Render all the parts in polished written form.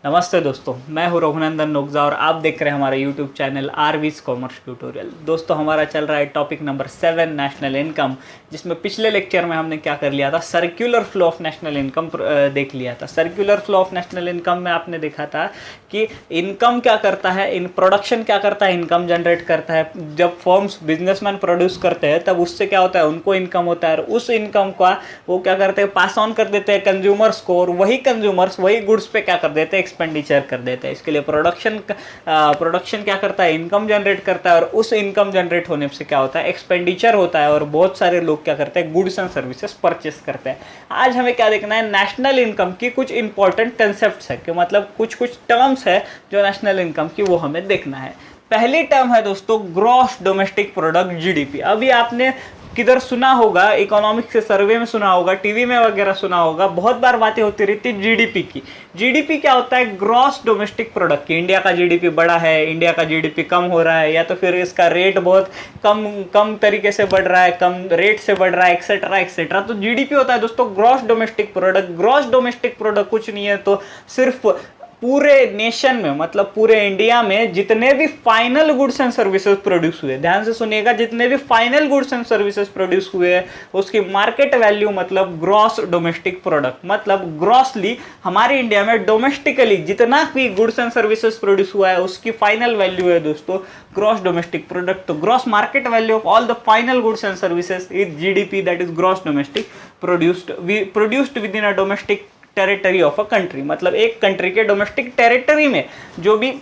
नमस्ते दोस्तों, मैं हूं रघुनंदन नोगजा और आप देख रहे हैं हमारा यूट्यूब चैनल आरवीज कॉमर्स ट्यूटोरियल। दोस्तों, हमारा चल रहा है टॉपिक नंबर 7 नेशनल इनकम, जिसमें पिछले लेक्चर में हमने क्या कर लिया था, circular flow of national income देख लिया था। Circular flow of national income में आपने देखा था कि इनकम क्या करता है, इन प्रोडक्शन क्या करता है, इनकम जनरेट करता है। जब फर्म्स बिजनेसमैन प्रोड्यूस करते हैं तब उससे क्या होता है, उनको इनकम होता है और उस इनकम का वो क्या करते हैं, पास ऑन कर देते हैं कंज्यूमर्स को, और वही कंज्यूमर्स वही गुड्स पे क्या कर देते हैं, एक्सपेंडिचर कर देते हैं। इसके लिए प्रोडक्शन क्या करता है, इनकम जनरेट करता है और उस इनकम जनरेट होने से क्या होता है, एक्सपेंडिचर होता है और बहुत सारे लोग क्या करते हैं, गुड्स एंड सर्विसेज परचेस करते हैं। आज हमें क्या देखना है, नेशनल इनकम की कुछ इंपॉर्टेंट कंसेप्ट्स है कि मतलब कुछ टर्म्स है जो नेशनल इनकम की, वो हमें देखना है। पहली टर्म है दोस्तों ग्रॉस डोमेस्टिक प्रोडक्ट, जीडीपी। अभी आपने किधर सुना होगा, इकोनॉमिक्स के सर्वे में सुना होगा, टीवी में वगैरह सुना होगा, बहुत बार बातें होती रहती जीडीपी की। जीडीपी क्या होता है, ग्रॉस डोमेस्टिक प्रोडक्ट की। इंडिया का जीडीपी बड़ा है, इंडिया का जीडीपी कम हो रहा है, या तो फिर इसका रेट बहुत कम तरीके से बढ़ रहा है, कम रेट से बढ़ रहा है, एक्सेट्रा एक्सेट्रा। तो जीडीपी होता है दोस्तों gross domestic product. Gross domestic product कुछ नहीं है तो सिर्फ पूरे नेशन में, मतलब पूरे इंडिया में जितने भी final goods and services produce हुए, ध्यान से सुनिएगा, जितने भी final goods and services produce हुए उसकी मार्केट वैल्यू मतलब ग्रॉस डोमेस्टिक प्रोडक्ट। मतलब ग्रॉसली हमारे इंडिया में डोमेस्टिकली जितना भी गुड्स एंड सर्विसेज प्रोड्यूस हुआ है उसकी फाइनल वैल्यू है दोस्तों ग्रॉस डोमेस्टिक प्रोडक्ट। तो gross market value of all the final goods and services is GDP, that is gross domestic produced with in a domestic territory of a country. मतलब एक country के domestic territory में जो भी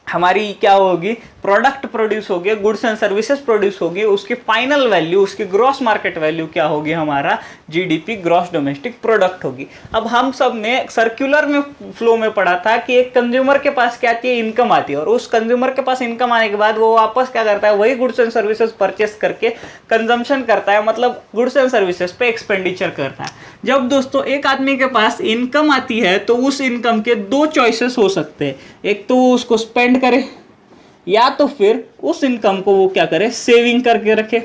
हमारी क्या होगी, प्रोडक्ट प्रोड्यूस होगी, गुड्स एंड सर्विसेज प्रोड्यूस होगी, उसकी फाइनल वैल्यू, उसकी ग्रॉस मार्केट वैल्यू क्या होगी, हमारा जीडीपी, ग्रॉस डोमेस्टिक प्रोडक्ट होगी। अब हम सब ने सर्कुलर में फ्लो में पढ़ा था कि एक कंज्यूमर के पास क्या आती है, इनकम आती है, और उस कंज्यूमर के पास इनकम आने के बाद वो वापस क्या करता है, वही गुड्स एंड सर्विसेज परचेस करके कंजम्पशन करता है, मतलब गुड्स एंड सर्विसेज पे एक्सपेंडिचर करता है। जब दोस्तों एक आदमी के पास इनकम आती है तो उस इनकम के दो चॉइसेस हो सकते हैं, एक तो वो उसको स्पेंड करे या तो फिर उस इनकम को वो क्या करे, सेविंग करके रखे।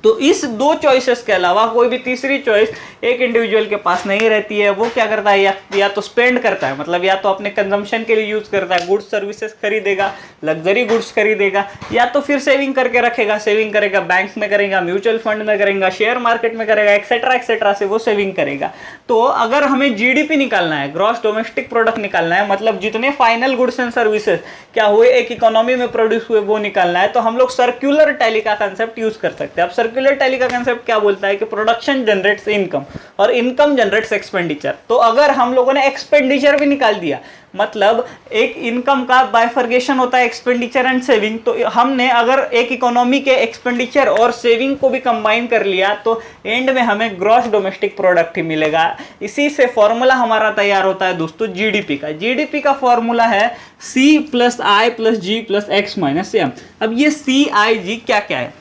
तो इस दो चॉइसेस के अलावा कोई भी तीसरी चॉइस एक इंडिविजुअल के पास नहीं रहती है। वो क्या करता है, या तो स्पेंड करता है, मतलब या तो अपने कंजम्पशन के लिए यूज करता है, गुड्स सर्विसेज खरीदेगा, लग्जरी गुड्स खरीदेगा, या तो फिर सेविंग करके रखेगा, सेविंग करेगा, बैंक में करेगा, म्यूचुअल फंड में करेगा, शेयर मार्केट में करेगा, एक्सेट्रा एक्सेट्रा से वो सेविंग करेगा। तो अगर हमें जीडीपी निकालना है, ग्रॉस डोमेस्टिक प्रोडक्ट निकालना है, मतलब जितने फाइनल गुड्स एंड सर्विसेज क्या हुए एक इकोनॉमी में प्रोड्यूस हुए वो निकालना है, तो हम लोग सर्कुलर टैली का कंसेप्ट यूज कर सकते हैं। अब सर्कुलर टैली का कंसेप्ट क्या बोलता है कि प्रोडक्शन जनरेट्स इनकम और इनकम जनरेट्स एक्सपेंडिचर। तो अगर हम लोगों ने एक्सपेंडिचर भी निकाल दिया, मतलब एक इनकम का बाइफर्गेशन होता है एक्सपेंडिचर एंड सेविंग, तो हमने अगर एक इकोनॉमी के एक्सपेंडिचर और सेविंग को भी कंबाइन कर लिया तो एंड में हमें ग्रॉस डोमेस्टिक प्रोडक्ट ही मिलेगा। इसी से फॉर्मूला हमारा तैयार होता है दोस्तों जीडीपी का। जीडीपी का फॉर्मूला है सी प्लस आई प्लस जी प्लस एक्स माइनस एम। अब ये सी आई जी क्या क्या है,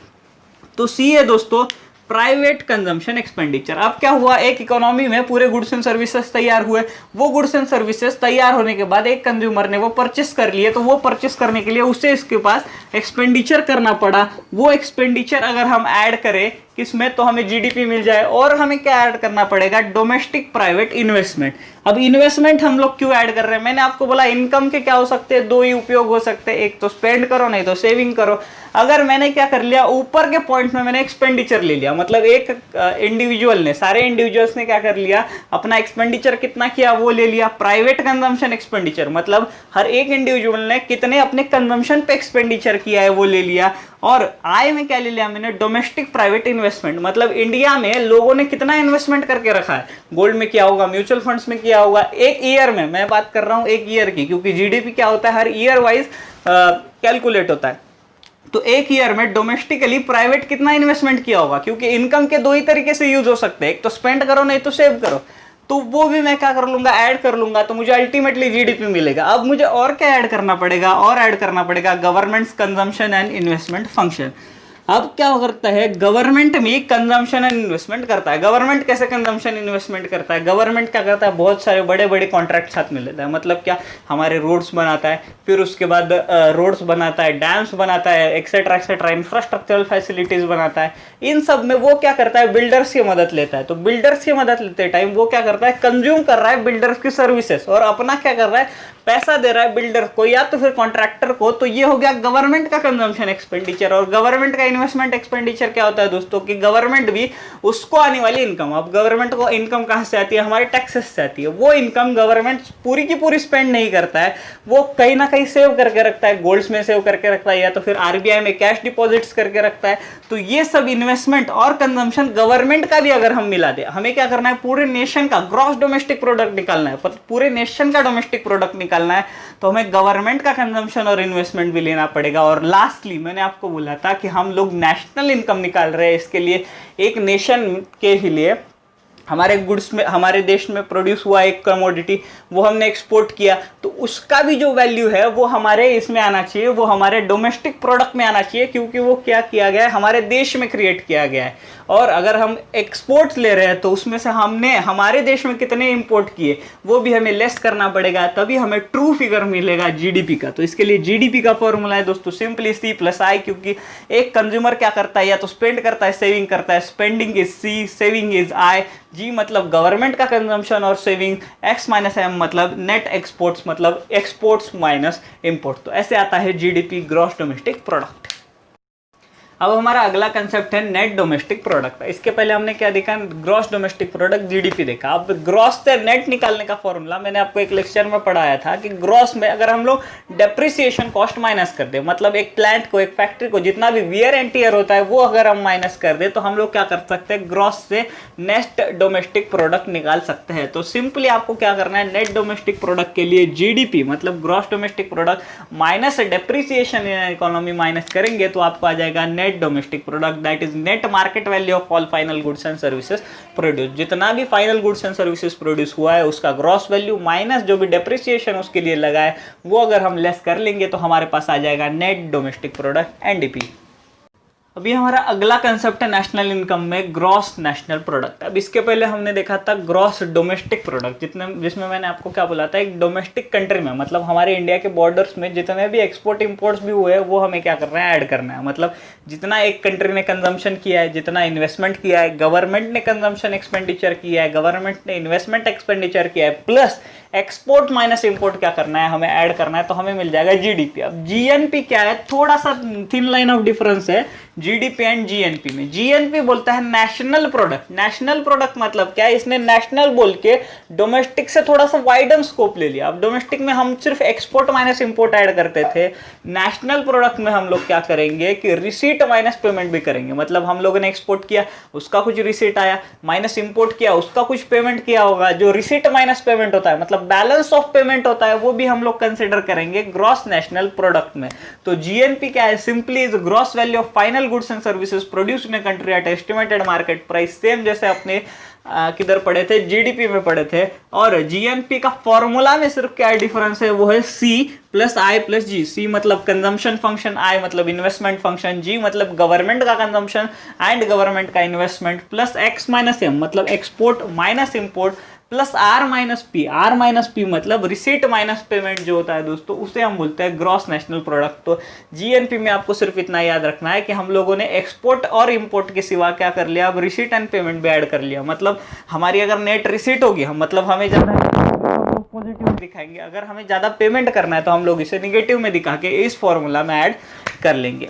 तो सी है दोस्तों प्राइवेट कंजम्पशन एक्सपेंडिचर। अब क्या हुआ, एक इकोनॉमी में पूरे गुड्स एंड सर्विसेज तैयार हुए, वो गुड्स एंड सर्विसेज तैयार होने के बाद एक कंज्यूमर ने वो परचेस कर लिए, तो वो परचेस करने के लिए उसे इसके पास एक्सपेंडिचर करना पड़ा। वो एक्सपेंडिचर अगर हम ऐड करें किसमें, तो हमें जीडीपी मिल जाए। और हमें क्या ऐड करना पड़ेगा, डोमेस्टिक प्राइवेट इन्वेस्टमेंट। अब इन्वेस्टमेंट हम लोग क्यों ऐड कर रहे हैं, मैंने आपको बोला इनकम के क्या हो सकते हैं, दो ही उपयोग हो सकते हैं, एक तो स्पेंड करो नहीं तो सेविंग करो। अगर मैंने क्या कर लिया, ऊपर के पॉइंट में मैंने एक्सपेंडिचर ले लिया, मतलब एक इंडिविजुअल ने, सारे इंडिविजुअल्स ने क्या कर लिया, अपना एक्सपेंडिचर कितना किया वो ले लिया। प्राइवेट कंजम्पशन एक्सपेंडिचर मतलब हर एक इंडिविजुअल ने कितने अपने कंजम्पशन पे एक्सपेंडिचर किया है वो ले लिया। और आय में क्या ले लिया मैंने, डोमेस्टिक प्राइवेट इन्वेस्टमेंट, मतलब इंडिया में लोगों ने कितना इन्वेस्टमेंट करके रखा है, गोल्ड में किया होगा, म्यूचुअल फंड्स में किया होगा, एक ईयर में, मैं बात कर रहा हूं एक ईयर की, क्योंकि जीडीपी क्या होता है हर ईयर वाइज कैलकुलेट होता है। तो एक ईयर में डोमेस्टिकली प्राइवेट कितना इन्वेस्टमेंट किया होगा, क्योंकि इनकम के दो ही तरीके से यूज हो सकते हैं, एक तो स्पेंड करो नहीं तो सेव करो। तो वो भी मैं क्या कर लूंगा, ऐड कर लूंगा, तो मुझे अल्टीमेटली जीडीपी मिलेगा। अब मुझे और क्या ऐड करना पड़ेगा, और ऐड करना पड़ेगा governments consumption and investment function. अब क्या करता है, गवर्नमेंट भी कंजम्पशन एंड इन्वेस्टमेंट करता है। गवर्नमेंट कैसे कंजम्पशन इन्वेस्टमेंट करता है, गवर्नमेंट क्या करता है, बहुत सारे बड़े बड़े कॉन्ट्रैक्ट साथ में लेता है। मतलब क्या, हमारे रोड्स बनाता है, फिर उसके बाद रोड्स बनाता है, डैम्स बनाता है, एक्सेट्रा एक्सेट्रा, इंफ्रास्ट्रक्चरल फैसिलिटीज बनाता है। इन सब में वो क्या करता है, बिल्डर्स की मदद लेता है। तो बिल्डर्स की मदद लेते टाइम वो क्या करता है, कंज्यूम कर रहा है बिल्डर्स की सर्विसेज, और अपना क्या कर रहा है, पैसा दे रहा है बिल्डर को या तो फिर कॉन्ट्रैक्टर को। तो ये हो गया गवर्नमेंट का कंजम्पशन एक्सपेंडिचर। और गवर्नमेंट का इन्वेस्टमेंट एक्सपेंडिचर क्या होता है दोस्तों, कि गवर्नमेंट भी उसको आने वाली इनकम, अब गवर्नमेंट को इनकम कहां से आती है, हमारे टैक्सेस से आती है। वो इनकम गवर्नमेंट पूरी की पूरी स्पेंड नहीं करता है, वो कहीं ना कहीं सेव करके रखता है, गोल्ड्स में सेव करके रखता है, या तो फिर आरबीआई में कैश डिपॉजिट्स करके रखता है। तो ये सब इन्वेस्टमेंट और कंजम्पशन गवर्नमेंट का भी अगर हम मिला दे, हमें क्या करना है, पूरे नेशन का ग्रॉस डोमेस्टिक प्रोडक्ट निकालना है, पूरे नेशन का डोमेस्टिक प्रोडक्ट निकालना है, तो हमें गवर्नमेंट का कंजम्पशन और इन्वेस्टमेंट भी लेना पड़ेगा। और लास्टली मैंने आपको बोला था कि हम लोग नेशनल इनकम निकाल रहे हैं, इसके लिए एक नेशन के ही लिए हमारे गुड्स में, हमारे देश में प्रोड्यूस हुआ एक कमोडिटी, वो हमने एक्सपोर्ट किया, तो उसका भी जो वैल्यू है वो हमारे इसमें आना चाहिए, वो हमारे डोमेस्टिक प्रोडक्ट में आना चाहिए, क्योंकि वो क्या किया गया है, हमारे देश में क्रिएट किया गया है। और अगर हम एक्सपोर्ट्स ले रहे हैं तो उसमें से हमने हमारे देश में कितने इंपोर्ट किए वो भी हमें लेस करना पड़ेगा, तभी हमें ट्रू फिगर मिलेगा जीडीपी का। तो इसके लिए जीडीपी का फॉर्मूला है दोस्तों सिंपली सी प्लस आई, क्योंकि एक कंज्यूमर क्या करता है, या तो स्पेंड करता है, सेविंग करता है, spending is C, saving is I, G मतलब गवर्नमेंट का कंजम्पशन और सेविंग, एक्स माइनस एम मतलब नेट एक्सपोर्ट्स, मतलब एक्सपोर्ट्स माइनस इंपोर्ट। तो ऐसे आता है जीडीपी, ग्रॉस डोमेस्टिक प्रोडक्ट। अब हमारा अगला कंसेप्ट है नेट डोमेस्टिक प्रोडक्ट। इसके पहले हमने क्या देखा, ग्रॉस डोमेस्टिक प्रोडक्ट जीडीपी देखा। अब ग्रॉस से नेट निकालने का फॉर्मूला मैंने आपको एक लेक्चर में पढ़ाया था कि ग्रॉस में अगर हम लोग डेप्रिसिएशन कॉस्ट माइनस कर दे, मतलब एक प्लांट को, एक फैक्ट्री को जितना भी वियर एंड टियर होता है वो अगर हम माइनस कर दे, तो हम लोग क्या कर सकते हैं, ग्रॉस से नेट डोमेस्टिक प्रोडक्ट निकाल सकते हैं। तो सिंपली आपको क्या करना है, नेट डोमेस्टिक प्रोडक्ट के लिए जीडीपी मतलब gross domestic product minus depreciation in economy minus करेंगे तो आपको आ जाएगा net domestic product, that is net market value of all final goods and services produce. जितना भी final goods and services produce हुआ है उसका ग्रॉस वैल्यू माइनस जो भी डेप्रिसिएशन उसके लिए लगा है वो अगर हम लेस कर लेंगे तो हमारे पास आ जाएगा नेट डोमेस्टिक प्रोडक्ट एनडीपी। अभी हमारा अगला कंसेप्ट है नेशनल इनकम में ग्रॉस नेशनल प्रोडक्ट। अब इसके पहले हमने देखा था ग्रॉस डोमेस्टिक प्रोडक्ट, जिसमें मैंने आपको क्या बोला था, एक डोमेस्टिक कंट्री में मतलब हमारे इंडिया के बॉर्डर्स में जितने भी एक्सपोर्ट इंपोर्ट्स भी हुए हैं वो हमें क्या करना है, ऐड करना है। मतलब जितना एक कंट्री ने कंजम्पशन किया है, जितना इन्वेस्टमेंट किया है, गवर्नमेंट ने कंजम्पशन एक्सपेंडिचर किया है, गवर्नमेंट ने इन्वेस्टमेंट एक्सपेंडिचर किया है, प्लस एक्सपोर्ट माइनस इंपोर्ट क्या करना है, हमें ऐड करना है, तो हमें मिल जाएगा जीडीपी। अब जीएनपी क्या है, थोड़ा सा थिन लाइन ऑफ डिफरेंस है जीडीपी एंड जीएनपी में। जीएनपी बोलता है नेशनल प्रोडक्ट। नेशनल प्रोडक्ट मतलब क्या है, इसने नेशनल बोल के डोमेस्टिक से थोड़ा सा वाइडन स्कोप ले लिया। अब डोमेस्टिक में हम सिर्फ एक्सपोर्ट माइनस इंपोर्ट ऐड करते थे, नेशनल प्रोडक्ट में हम लोग क्या करेंगे कि रिसीट माइनस पेमेंट भी करेंगे। मतलब हम लोगों ने एक्सपोर्ट किया उसका कुछ रिसीट आया, माइनस इंपोर्ट किया उसका कुछ पेमेंट किया होगा, जो रिसीट माइनस पेमेंट होता है मतलब बैलेंस ऑफ पेमेंट होता है वो भी हम लोग कंसिडर करेंगे ग्रॉस नेशनल प्रोडक्ट में। तो जीएनपी क्या है, simply is gross value of final goods and services produced in a country at estimated market price. Same जैसे अपने किधर पढ़े थे, जीडीपी में पढ़े थे। और जीएनपी का फॉर्मूला में सिर्फ क्या डिफरेंस है, वो है सी प्लस आई प्लस जी। सी मतलब कंजम्पशन फंक्शन, आई मतलब इन्वेस्टमेंट फंक्शन, जी मतलब गवर्नमेंट का कंजम्पशन एंड गवर्नमेंट का investment, plus X minus M मतलब export minus import, plus R minus P. R minus P मतलब रिसीट माइनस पेमेंट जो होता है दोस्तों, उसे हम बोलते हैं ग्रॉस नेशनल प्रोडक्ट। तो जीएनपी में आपको सिर्फ इतना याद रखना है कि हम लोगों ने एक्सपोर्ट और इंपोर्ट के सिवा क्या कर लिया, अब रिसीट एंड पेमेंट भी ऐड कर लिया। मतलब हमारी अगर नेट रिसीट होगी, हम मतलब हमें ज़्यादा पॉजिटिव दिखाएंगे, अगर हमें ज़्यादा पेमेंट करना है तो हम लोग इसे निगेटिव में दिखा के इस फॉर्मूला में ऐड कर लेंगे।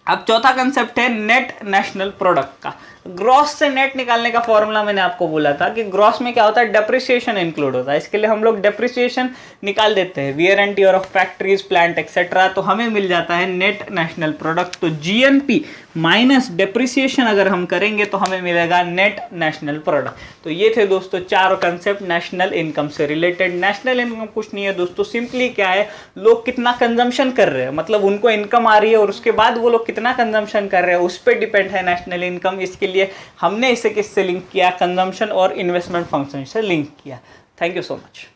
अब चौथा कंसेप्ट है नेट नेशनल प्रोडक्ट का। ग्रॉस से नेट निकालने का फॉर्मूला मैंने आपको बोला था कि ग्रॉस में क्या होता है, डेप्रिसिएशन इंक्लूड होता है। इसके लिए हम लोग डेप्रिसिएशन निकाल देते हैं, wear and tear of factories plant etcetera, तो हमें मिल जाता है नेट नेशनल प्रोडक्ट। तो जीएनपी माइनस डेप्रिसिएशन अगर हम करेंगे तो हमें मिलेगा नेट नेशनल प्रोडक्ट। तो ये थे दोस्तों चारों कंसेप्ट नेशनल इनकम से रिलेटेड। नेशनल इनकम कुछ नहीं है दोस्तों, सिंपली क्या है, लोग कितना कंजम्पशन कर रहे हैं, मतलब उनको इनकम आ रही है और उसके बाद वो लोग कितना कंजम्पशन कर रहे हैं उस पर डिपेंड है नेशनल इनकम। इसके लिए हमने इसे किससे लिंक किया, कंजम्पशन और इन्वेस्टमेंट फंक्शन से लिंक किया। Thank you so much.